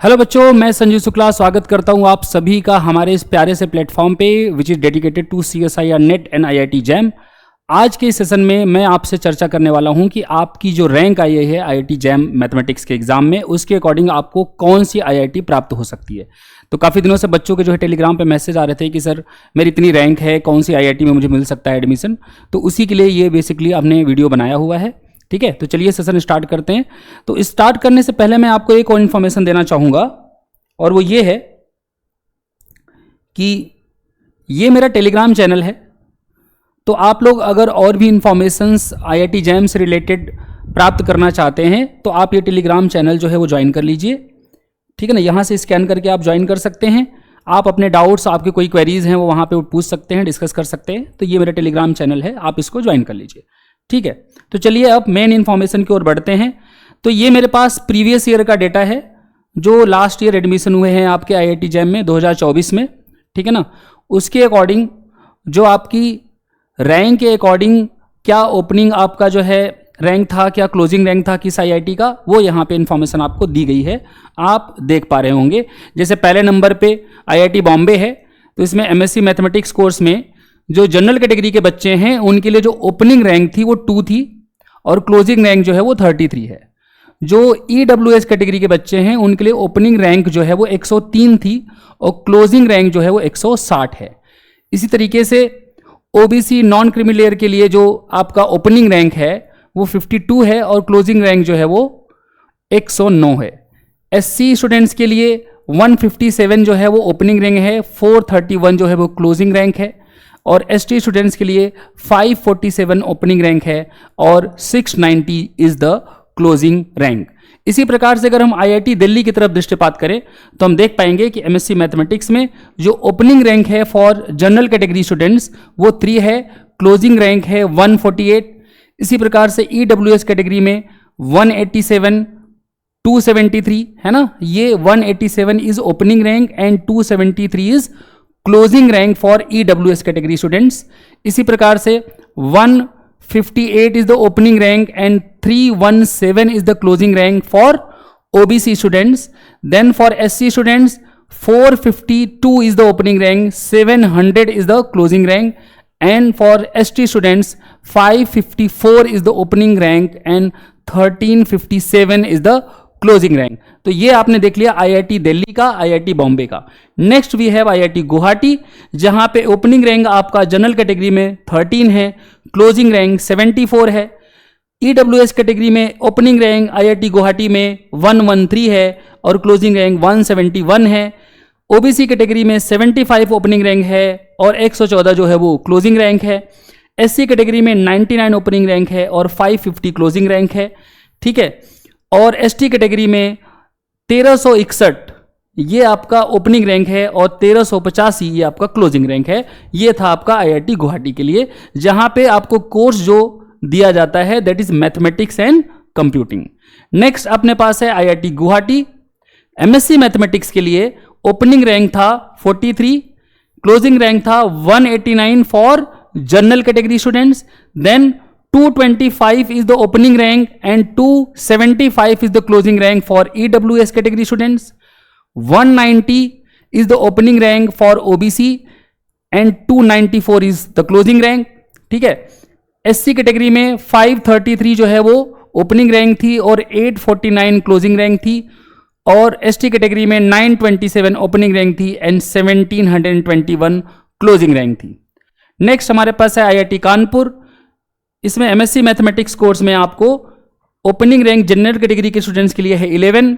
Hello बच्चों, मैं संजीव शुक्ला स्वागत करता हूं आप सभी का हमारे इस प्यारे से प्लेटफॉर्म पे which is dedicated to CSIR NET and IIT JAM. आज के इस सेशन में मैं आपसे चर्चा करने वाला हूं कि आपकी जो रैंक आई है IIT जैम मैथमेटिक्स के एग्जाम में, उसके अकॉर्डिंग आपको कौन सी IIT प्राप्त हो सकती है। तो काफ़ी दिनों से बच्चों के जो है टेलीग्राम पे मैसेज आ रहे थे कि सर मेरी इतनी रैंक है, कौन सी IIT में मुझे मिल सकता है एडमिशन। तो उसी के लिए ये बेसिकली हमने वीडियो बनाया हुआ है। ठीक है, तो चलिए सेशन स्टार्ट करते हैं। तो स्टार्ट करने से पहले मैं आपको एक और इन्फॉर्मेशन देना चाहूँगा, और वो ये है कि ये मेरा टेलीग्राम चैनल है। तो आप लोग अगर और भी इंफॉर्मेशंस IIT जैम से रिलेटेड प्राप्त करना चाहते हैं तो आप ये टेलीग्राम चैनल जो है वो ज्वाइन कर लीजिए। ठीक है ना, यहाँ से स्कैन करके आप ज्वाइन कर सकते हैं। आप अपने डाउट्स, आपके कोई क्वेरीज हैं वो वहाँ पे पूछ सकते हैं, डिस्कस कर सकते हैं। तो ये मेरा टेलीग्राम चैनल है, आप इसको ज्वाइन कर लीजिए। ठीक है, तो चलिए अब मेन इन्फॉर्मेशन की ओर बढ़ते हैं। तो ये मेरे पास प्रीवियस ईयर का डेटा है, जो लास्ट ईयर एडमिशन हुए हैं आपके IIT जैम में 2024 में। ठीक है ना, उसके अकॉर्डिंग जो आपकी रैंक के अकॉर्डिंग क्या ओपनिंग आपका जो है रैंक था, क्या क्लोजिंग रैंक था किस IIT का, वो यहाँ पे इन्फॉर्मेशन आपको दी गई है, आप देख पा रहे होंगे। जैसे पहले नंबर पे IIT बॉम्बे है, तो इसमें MSc मैथमेटिक्स कोर्स में जो जनरल कैटेगरी के बच्चे हैं उनके लिए जो ओपनिंग रैंक थी वो 2 थी और क्लोजिंग रैंक जो है वो 33 है। जो EWS कैटेगरी के बच्चे हैं उनके लिए ओपनिंग रैंक जो है वो 103 थी और क्लोजिंग रैंक जो है वो 160 है। इसी तरीके से OBC नॉन क्रीमी लेयर के लिए जो आपका ओपनिंग रैंक है वो 52 है और क्लोजिंग रैंक जो है वो 109 है। SC स्टूडेंट्स के लिए 157 जो है वो ओपनिंग रैंक है, 431 जो है वो क्लोजिंग रैंक है, और ST स्टूडेंट्स के लिए 547 ओपनिंग रैंक है और 690 इज द क्लोजिंग रैंक। इसी प्रकार से अगर हम IIT दिल्ली की तरफ दृष्टिपात करें तो हम देख पाएंगे कि MSc मैथमेटिक्स में जो ओपनिंग रैंक है फॉर जनरल कैटेगरी स्टूडेंट्स वो 3 है, क्लोजिंग रैंक है 148। इसी प्रकार से EWS कैटेगरी में 187, 273 है ना, ये 187 is opening rank and 273 is closing rank for EWS category students. इसी प्रकार से 158 is the opening rank and 317 is the closing rank for OBC students. Then for SC students 452 is the opening rank, 700 is the closing rank, and for ST students 554 is the opening rank and 1357 is the closing rank. तो ये आपने देख लिया IIT Delhi का, IIT Bombay का। Next we have IIT Guwahati, जहां पे opening rank आपका जनरल कैटेगरी में 13 है, क्लोजिंग रैंक 74 है। EWS कैटेगरी में ओपनिंग रैंक IIT गुवाहाटी में 113 है और क्लोजिंग रैंक 171 है। OBC कैटेगरी में 75 ओपनिंग रैंक है और 114 जो है वो क्लोजिंग रैंक है। SC कैटेगरी में 99 ओपनिंग रैंक है और 550 क्लोजिंग रैंक है। ठीक है, और ST कैटेगरी में 1361 ये आपका ओपनिंग रैंक है और 1385 ये आपका क्लोजिंग रैंक है। ये था आपका IIT गुवाहाटी के लिए, जहां पे आपको कोर्स जो दिया जाता है that is mathematics and computing. Next अपने पास है IIT गुवाहाटी। MSc मैथमेटिक्स के लिए ओपनिंग रैंक था 43, क्लोजिंग रैंक था 189 for general category students. Then 225 is the opening rank and 275 is the closing rank for EWS category students. 190 is the opening rank for OBC and 294 is the closing rank. ठीक है, SC category में 533 जो है वो opening rank थी और 849 closing rank थी, और ST कैटेगरी में 927 ओपनिंग रैंक थी एंड 1721 क्लोजिंग रैंक थी। नेक्स्ट हमारे पास है IIT कानपुर। इसमें MSc मैथमेटिक्स कोर्स में आपको ओपनिंग रैंक जनरल कैटेगरी के स्टूडेंट्स के लिए है 11,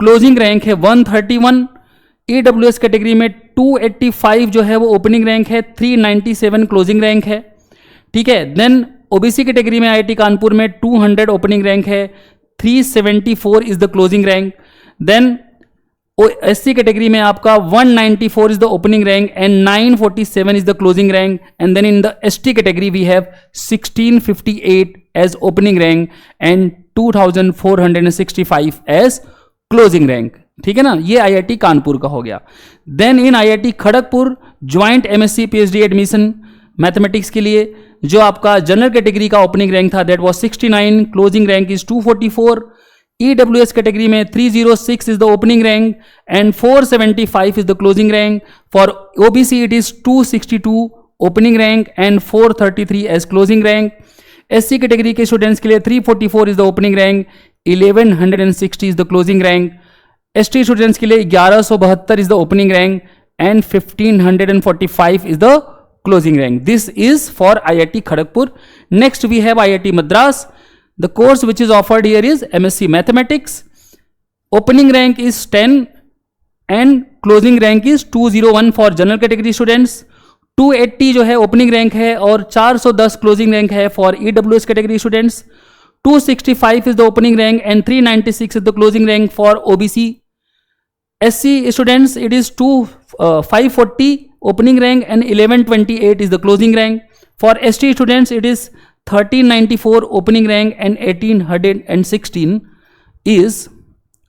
क्लोजिंग रैंक है 131। EWS कैटेगरी में 285 जो है वो ओपनिंग रैंक है, 397 क्लोजिंग रैंक है। ठीक है, देन OBC कैटेगरी में IIT कानपुर में 200 ओपनिंग रैंक है, 374 is the closing rank. Then SC category में आपका 194 is the opening rank and 947 is the closing rank, and then in the ST category we have 1658 as opening rank and 2465 as closing rank। ठीक है ना, ये IIT Kanpur का हो गया। Then in IIT Kharagpur joint MSc PhD admission mathematics के लिए जो आपका जनरल कैटेगरी का ओपनिंग रैंक था that was 69, closing rank is 244। EWS category में 306 is the opening rank and 475 is the closing rank. For OBC it is 262 opening rank and 433 as closing rank. SC category के students के लिए 344 is the opening rank, 1160 is the closing rank. ST students के लिए 1172 is the opening rank and 1545 is the closing rank. This is for IIT Kharagpur. Next we have IIT Madras. The course which is offered here is MSc Mathematics. Opening rank is 10 and closing rank is 201 for general category students. 280 जो है opening rank है और 410 closing rank है for EWS category students. 265 is the opening rank and 396 is the closing rank for OBC. SC students it is 540 opening rank and 1128 is the closing rank. For ST students it is 1394 opening rank and 1816 is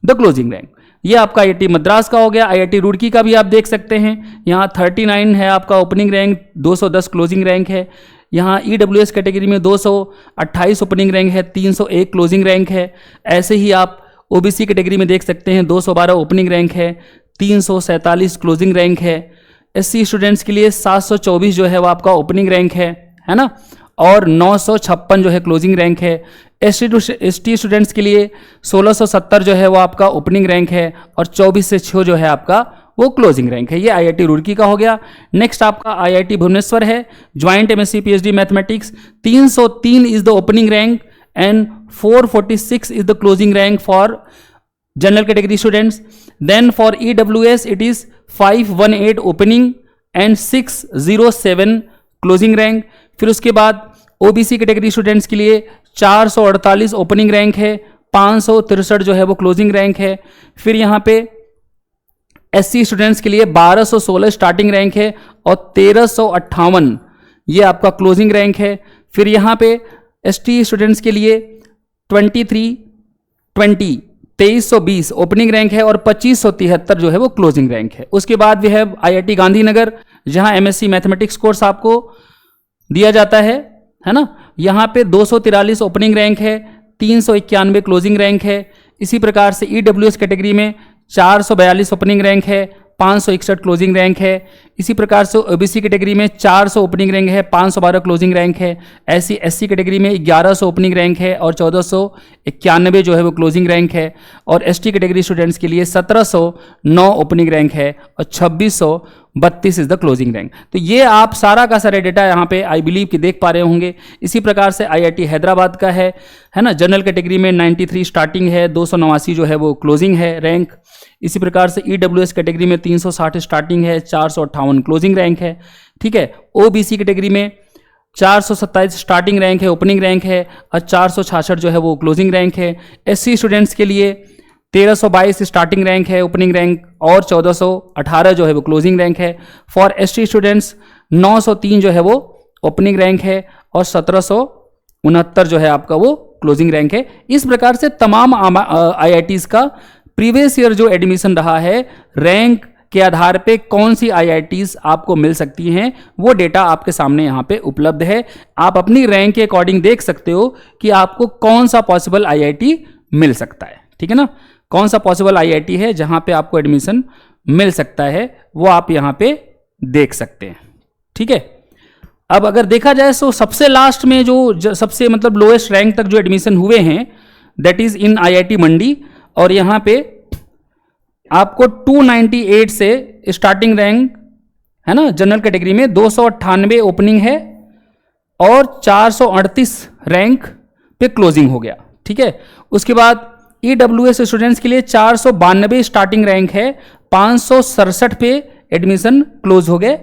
the closing rank. ये आपका IIT Madras का हो गया. IIT Roorkee का भी आप देख सकते हैं, यहाँ 39 है आपका ओपनिंग रैंक, 210 क्लोजिंग रैंक है. यहाँ EWS कैटेगरी में 228 ओपनिंग रैंक है, 301 क्लोजिंग रैंक है. ऐसे ही आप OBC कैटेगरी में देख सकते हैं 212 ओपनिंग रैंक है, 347 क्लोजिंग रैंक है. SC स्टूडेंट्स के लिए 724 जो है वो आपका ओपनिंग रैंक है ना, और 956 जो है क्लोजिंग रैंक है. ST स्टूडेंट्स के लिए 1670 जो है वो आपका ओपनिंग रैंक है और 24 से 6 जो है आपका वो क्लोजिंग रैंक है. ये IIT रुड़की का हो गया. नेक्स्ट आपका IIT भुवनेश्वर है, joint MSc PhD mathematics. 303 is the opening rank and 446 is the closing rank for general category students. Then for EWS it is 518 opening and 607 closing rank. फिर उसके बाद OBC कैटेगरी स्टूडेंट्स के लिए 448 opening rank है, 563 जो है वो closing rank है. फिर यहाँ पे SC स्टूडेंट्स के लिए 1216 स्टार्टिंग रैंक है और 1358 ये आपका क्लोजिंग रैंक है. फिर यहाँ पे ST स्टूडेंट्स के लिए 2320 ओपनिंग रैंक है और 2573 जो है वो क्लोजिंग रैंक है. उसके बाद भी है IIT गांधीनगर, जहाँ MSc मैथमेटिक्स कोर्स आपको दिया जाता है ना. यहाँ पे 243 ओपनिंग रैंक है, 391 क्लोजिंग रैंक है. इसी प्रकार से EWS कैटेगरी में 442 ओपनिंग रैंक है, 561 क्लोजिंग रैंक है. इसी प्रकार से OBC कैटेगरी में 400 ओपनिंग रैंक है, 512 क्लोजिंग रैंक है. ऐसी SC कैटेगरी में 1100 ओपनिंग रैंक है और 1491 जो है वो क्लोजिंग रैंक है. और ST कैटेगरी स्टूडेंट्स के लिए 1709 ओपनिंग रैंक है और 2632 इज द क्लोजिंग रैंक. तो ये आप सारा का सारा डेटा यहाँ पे आई बिलीव कि देख पा रहे होंगे. इसी प्रकार से IIT हैदराबाद का है ना, जनरल कैटेगरी में 93 स्टार्टिंग है, 289 जो है वो क्लोजिंग है रैंक. इसी प्रकार से EWS कैटेगरी में 360 स्टार्टिंग है, 458 क्लोजिंग रैंक है. ठीक है. OBC कैटेगरी में 427 स्टार्टिंग रैंक है, ओपनिंग रैंक है और 466 जो है वो क्लोजिंग रैंक है. SC स्टूडेंट्स के लिए 1322 स्टार्टिंग रैंक है, ओपनिंग रैंक और 1418 जो है वो क्लोजिंग रैंक है. फॉर ST स्टूडेंट्स 903 जो है वो ओपनिंग रैंक है और 1769 जो है आपका वो क्लोजिंग रैंक है. इस प्रकार से तमाम IITs का प्रीवियस ईयर जो एडमिशन रहा है, रैंक के आधार पे कौन सी IITs आपको मिल सकती हैं, वो डेटा आपके सामने यहाँ पे उपलब्ध है. आप अपनी रैंक के अकॉर्डिंग देख सकते हो कि आपको कौन सा पॉसिबल IIT मिल सकता है. ठीक है ना, कौन सा पॉसिबल IIT है जहां पे आपको एडमिशन मिल सकता है, वो आप यहां पे देख सकते हैं. ठीक है. अब अगर देखा जाए तो सबसे लास्ट में जो सबसे मतलब लोएस्ट रैंक तक जो एडमिशन हुए हैं, दैट इज इन IIT मंडी. और यहां पे आपको 298 से स्टार्टिंग रैंक है ना, जनरल कैटेगरी में 298 ओपनिंग है और 438 रैंक पे क्लोजिंग हो गया. ठीक है. उसके बाद EWS स्टूडेंट्स के लिए 492 स्टार्टिंग रैंक है, 567 पे एडमिशन क्लोज हो गए.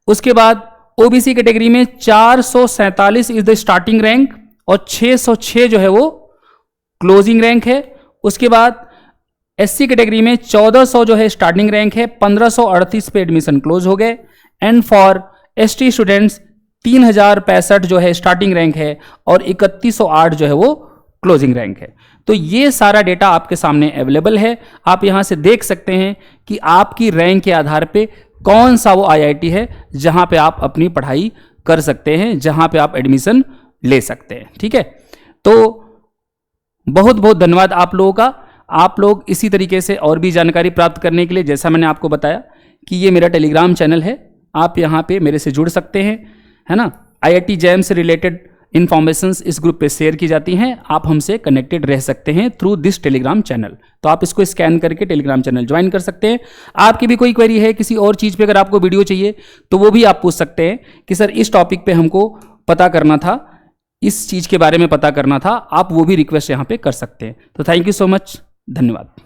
उसके बाद OBC कैटेगरी में 447 इज द स्टार्टिंग रैंक और 606 जो है वो क्लोजिंग रैंक है. उसके बाद SC कैटेगरी में 1400 जो है स्टार्टिंग रैंक है, 1538 पे एडमिशन क्लोज हो गए. एंड फॉर ST स्टूडेंट्स 3065 जो है स्टार्टिंग रैंक है और 3108 जो है वो क्लोजिंग रैंक है. तो ये सारा डेटा आपके सामने अवेलेबल है. आप यहां से देख सकते हैं कि आपकी रैंक के आधार पे कौन सा वो IIT है जहां पे आप अपनी पढ़ाई कर सकते हैं, जहां पे आप एडमिशन ले सकते हैं. ठीक है. तो बहुत बहुत धन्यवाद आप लोगों का। आप लोग इसी तरीके से और भी जानकारी प्राप्त करने के लिए, जैसा मैंने आपको बताया कि ये मेरा टेलीग्राम चैनल है, आप यहाँ पे मेरे से जुड़ सकते हैं, है ना। IIT जैम से रिलेटेड इन्फॉर्मेशंस इस ग्रुप पे शेयर की जाती हैं, आप हमसे कनेक्टेड रह सकते हैं थ्रू दिस टेलीग्राम चैनल। तो आप इसको स्कैन करके टेलीग्राम चैनल ज्वाइन कर सकते हैं। आपकी भी कोई क्वेरी है किसी और चीज़ पे, अगर आपको वीडियो चाहिए तो वो भी आप पूछ सकते हैं कि सर इस टॉपिक पे हमको पता करना था, इस चीज़ के बारे में पता करना था, आप वो भी रिक्वेस्ट यहाँ पे कर सकते हैं। तो थैंक यू सो मच, धन्यवाद।